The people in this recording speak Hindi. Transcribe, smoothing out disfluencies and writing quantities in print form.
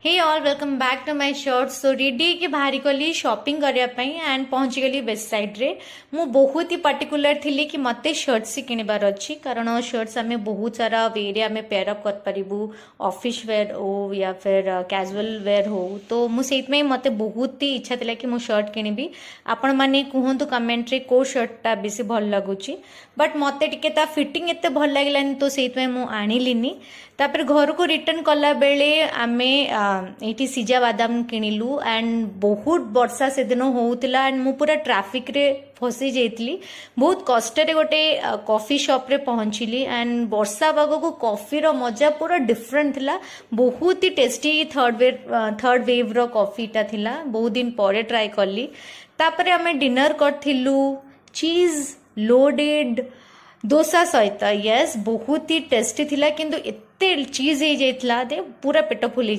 Hey all welcome back to my shorts. So ready कि बाहरी गली शॉपिंग करने एंड पहुंची गली वेस्ट साइड रे। मु बहुत ही पर्टिकुलर थी कि मते शर्ट्स ही किणवार अच्छी कारण शर्ट्स आम बहुत सारा वे आम पेयर अप कर ऑफिस वेयर हो या फिर कैजुअल वेयर हो। तो मुझे मत बहुत ही इच्छा थी कि मु शर्ट किणवी। आपण मैंने कहतु कमेंट रे को शर्टा बेस भल लगुच बट मत टे फिटिंग एत भल लगे तो से आनिलिनी। तापर घर को रिटर्न कला बेले आमे ये सिजा बादाम किणिलु एंड बहुत वर्षा से दिन होउतिला एंड मु पूरा ट्रैफिक रे फसी जाइतली। बहुत कष्ट रे गोटे कॉफी शॉप रे पहुंचली एंड वर्षा पाग को कॉफी रो मजा पूरा डिफरेंट थिला। बहुत ही टेस्टी थर्ड वेव रो कॉफी टा थिला। बहुत दिन परे ट्राई करली। तापर आमे डिनर करथिलु चीज लोडेड डोसा सहित। यस बहुत ही टेस्टी थिला किंतु एते चीज हो जाइतला दे पूरा पेट फुली